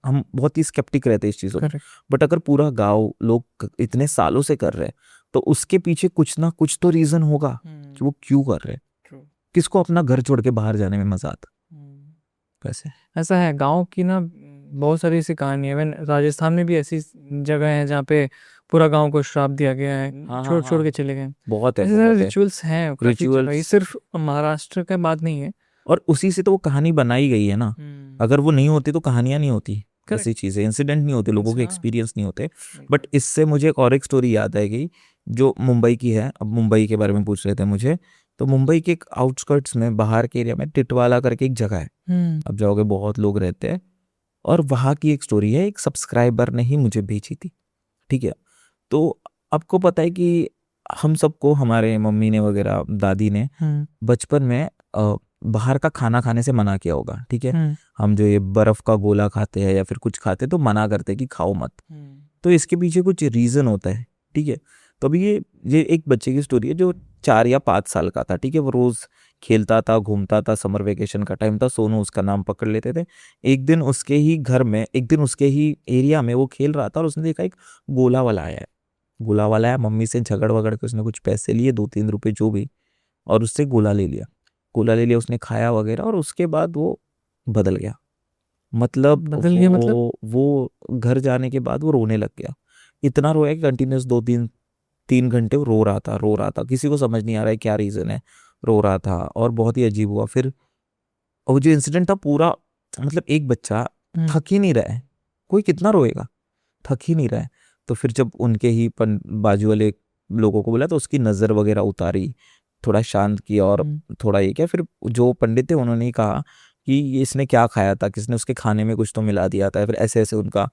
हम बहुत ही स्केप्टिक रहते हैं इस चीज़ों में, बट अगर पूरा गांव लोग इतने सालों से कर रहे हैं तो उसके पीछे कुछ ना कुछ तो रीज़न होगा कि वो क्यों कर रहे हैं। किसको अपना घर छोड़ के बाहर जाने में मजा आता कैसे? ऐसा है, गांव की ना बहुत सारी ऐसी कहानी है। इवन राजस्थान में भी ऐसी जगह है जहाँ पे पूरा गांव को श्राप दिया गया है, हाँ, छोड़ हाँ, छोड़ के हाँ। चले गए। बहुत है, ऐसे सारे बहुत है। रिचुअल्स हैं काफी जगह, ये रिचुअल्स, सिर्फ महाराष्ट्र का बात नहीं है। और उसी से तो वो कहानी बनाई गई है ना। अगर वो नहीं होती तो कहानियां नहीं होती, Correct. ऐसी चीजें, इंसिडेंट नहीं होते, लोगों के हाँ। एक्सपीरियंस नहीं होते। बट इससे मुझे एक और एक स्टोरी याद आई गई जो मुंबई की है। अब मुंबई के बारे में पूछ रहे थे मुझे, तो मुंबई के एक आउटस्कर्ट्स में, बाहर के एरिया में, टिटवाला करके एक जगह है। अब जाओगे, बहुत लोग रहते हैं। और वहाँ की एक स्टोरी है, एक सब्सक्राइबर ने ही मुझे भेजी थी, ठीक है। तो आपको पता है कि हम सबको हमारे मम्मी ने वगैरह, दादी ने बचपन में बाहर का खाना खाने से मना किया होगा, ठीक है। हम जो ये बर्फ का गोला खाते हैं या फिर कुछ खाते हैं तो मना करते हैं कि खाओ मत। तो इसके पीछे कुछ रीज़न होता है, ठीक है। तो अभी ये एक बच्चे की स्टोरी है जो 4 या 5 साल का था, ठीक है। वो रोज़ खेलता था, घूमता था, समर वेकेशन का टाइम था, सोनू उसका नाम पकड़ लेते थे। एक दिन उसके ही घर में, एक दिन उसके ही एरिया में वो खेल रहा था और उसने देखा एक गोला वाला आया है। गोला वाला है, मम्मी से झगड़ वगड़ के उसने कुछ पैसे लिए, 2-3 रुपए जो भी, और उससे गोला ले लिया। गोला ले लिया, उसने खाया वगैरह, और उसके बाद वो बदल गया। मतलब बदल गया मतलब? वो घर जाने के बाद वो रोने लग गया। इतना रोया कि कंटिन्यूस 2-3 घंटे वो रो रहा था। किसी को समझ नहीं आ रहा है क्या रीज़न है, रो रहा था, और बहुत ही अजीब हुआ। फिर वो जो इंसिडेंट था पूरा, मतलब एक बच्चा थक ही नहीं रहा है, कोई कितना रोएगा, थक ही नहीं रहा है। तो फिर जब उनके ही बाजू वाले लोगों को बोला तो उसकी नज़र वगैरह उतारी, थोड़ा शांत किया, और थोड़ा ये क्या, फिर जो पंडित थे उन्होंने ही कहा कि ये इसने क्या खाया था, किसने उसके खाने में कुछ तो मिला दिया था, फिर ऐसे ऐसे उनका।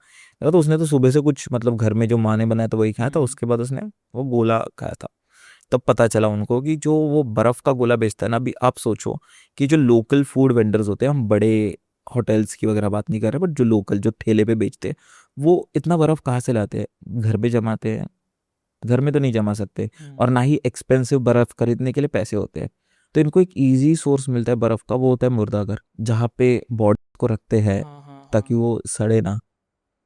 तो उसने तो सुबह से कुछ, मतलब घर में जो माँ ने बनाया था वही खाया था, उसके बाद उसने वो गोला खाया था। तब पता चला उनको कि जो वो बर्फ़ का गोला बेचता है ना, अभी आप सोचो कि जो लोकल फूड वेंडर्स होते हैं, हम बड़े होटल्स की वगैरह बात नहीं कर रहे, बट जो लोकल, जो ठेले पे बेचते हैं, वो इतना बर्फ़ कहाँ से लाते हैं? घर पे जमाते हैं, घर में तो नहीं जमा सकते, और ना ही एक्सपेंसिव बर्फ़ खरीदने के लिए पैसे होते हैं। तो इनको एक इजी सोर्स मिलता है बर्फ़ का, वो होता है मुर्दाघर, जहाँ पे बॉडी को रखते हैं ताकि वो सड़े ना।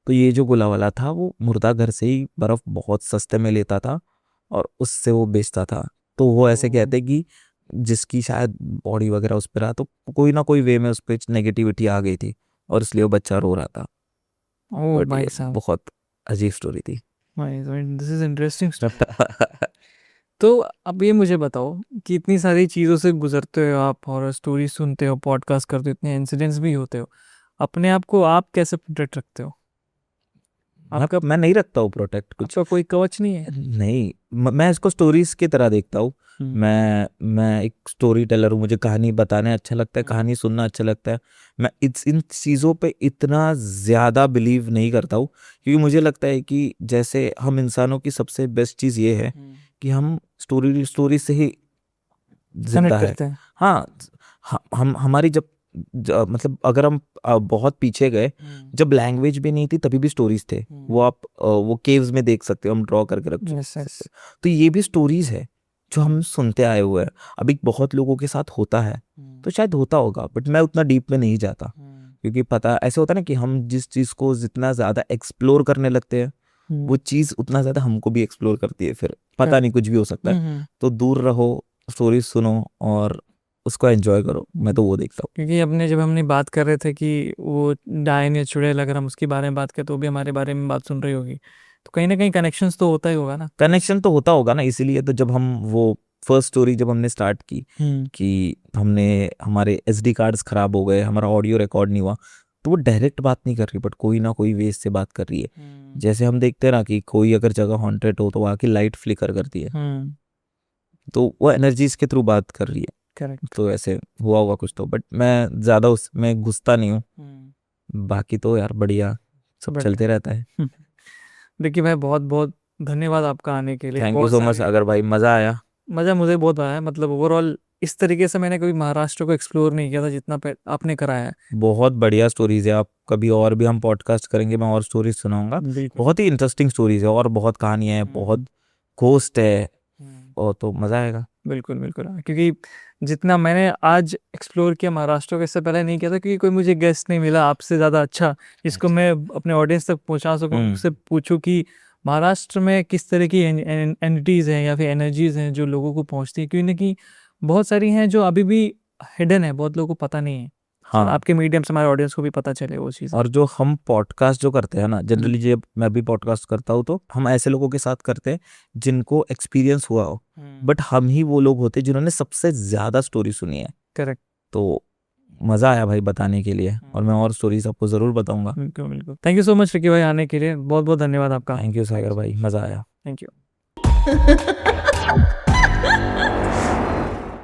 तो ये जो गोला वाला था वो मुर्दाघर से ही बर्फ़ बहुत सस्ते में लेता था और उससे वो बेचता था। तो वो ऐसे कहते हैं कि जिसकी शायद बॉडी वगैरह उस पर रहा, तो कोई ना कोई वे में उस पर नेगेटिविटी आ गई थी, और इसलिए वो बच्चा रो रहा था। ओ बट भाई ये साहब, बहुत अजीब स्टोरी थी। This is interesting. तो अब ये मुझे बताओ कि इतनी सारी चीज़ों से गुजरते हो आप, हॉरर स्टोरी सुनते हो, पॉडकास्ट करते हो, इतने इंसिडेंट्स भी होते हो, अपने आप को आप कैसे प्रोटेक्ट रखते हो? आपका मैं नहीं रखता हूँ प्रोटेक्ट कुछ। आपका कोई कवच नहीं है? नहीं, मैं इसको स्टोरीज की तरह देखता हूँ। मैं एक स्टोरी टेलर हूँ, मुझे कहानी बताने अच्छा लगता है, कहानी सुनना अच्छा लगता है। मैं इन चीज़ों पे इतना ज़्यादा बिलीव नहीं करता हूँ, क्योंकि मुझे लगता है कि जैसे हम इंसानों की सबसे बेस्ट चीज़ ये है कि हम स्टोरी से ही जिंदा कनेक्ट है। करते हैं। हाँ, हम हमारी मतलब अगर हम बहुत पीछे गए, जब लैंग्वेज भी नहीं थी तभी भी स्टोरीज थे। वो आप वो केव्स में देख सकते हो, हम ड्रॉ करके रख Yes, सकते yes. हो। तो ये भी स्टोरीज है जो हम सुनते आए हुए हैं। अभी बहुत लोगों के साथ होता है, तो शायद होता होगा, बट मैं उतना डीप में नहीं जाता, क्योंकि पता ऐसे होता है ना कि हम जिस चीज को जितना ज्यादा एक्सप्लोर करने लगते हैं, वो चीज उतना ज्यादा हमको भी एक्सप्लोर करती है। फिर पता नहीं, कुछ भी हो सकता है। तो दूर रहो, स्टोरीज सुनो और उसको एंजॉय करो। मैं तो वो देखता हूँ। क्योंकि जब हमने बात कर रहे थे कि वो डायन या चुड़ैल, अगर हम उसके बारे में बात करें तो वो भी हमारे बारे में बात सुन रही होगी, तो कहीं ना कहीं कनेक्शंस तो होता ही होगा ना। कनेक्शन तो होता होगा ना, इसीलिए तो जब हम वो फर्स्ट स्टोरी जब हमने स्टार्ट की कि हमारे SD कार्ड्स खराब हो गए, हमारा ऑडियो रिकॉर्ड नहीं हुआ, तो वो डायरेक्ट बात नहीं कर रही, बट कोई ना कोई वेज से बात कर रही है। जैसे हम देखते हैं ना कि कोई अगर जगह हॉन्टेड हो तो वहाँ की लाइट फ्लिकर करती है, तो वो एनर्जीज के थ्रू बात कर रही है। करेक्ट। तो ऐसे हुआ होगा कुछ तो, बट मैं ज्यादा उसमें घुसता नहीं हूँ। बाकी तो यार बढ़िया सब बढ़िया। चलते रहता है। देखिए भाई, बहुत बहुत धन्यवाद आपका आने के लिए। थैंक यू बहुत सो मच सारे अगर भाई, मजा आया। मज़ा मुझे बहुत आया। मतलब ओवरऑल इस तरीके से मैंने कभी महाराष्ट्र को एक्सप्लोर नहीं किया था जितना आपने कराया है। बहुत बढ़िया स्टोरीज है। आप कभी और भी हम पॉडकास्ट करेंगे, मैं और स्टोरीज सुनाऊंगा। बिल्कुल। बहुत ही इंटरेस्टिंग स्टोरीज है और बहुत कहानियां हैं, बहुत घोस्ट है, और तो मजा आएगा। बिल्कुल बिल्कुल। क्योंकि जितना मैंने आज एक्सप्लोर किया महाराष्ट्र को, इससे पहले नहीं किया था, क्योंकि कोई मुझे गेस्ट नहीं मिला आपसे ज़्यादा अच्छा जिसको मैं अपने ऑडियंस तक पहुंचा सकूं, उससे पूछूं कि महाराष्ट्र में किस तरह की एंटिटीज़ हैं या फिर एनर्जीज़ हैं जो लोगों को पहुंचती है। क्योंकि कि बहुत सारी हैं जो अभी भी हिडन है, बहुत लोगों को पता नहीं है। हाँ, आपके मीडियम से हमारे ऑडियंस को भी पता चले वो चीज़। और जो हम पॉडकास्ट जो करते हैं ना, जनरली जब मैं भी पॉडकास्ट करता हूँ तो हम ऐसे लोगों के साथ करते हैं जिनको एक्सपीरियंस हुआ हो, बट हम ही वो लोग होते हैं जिन्होंने सबसे ज्यादा स्टोरी सुनी है। करेक्ट। तो मजा आया भाई बताने के लिए, और मैं और स्टोरीज आपको जरूर बताऊंगा। बिल्कुल बिल्कुल। Thank you so much Ricky भाई आने के लिए। बहुत बहुत धन्यवाद आपका। थैंक यू सागर भाई, मजा आया। Thank you.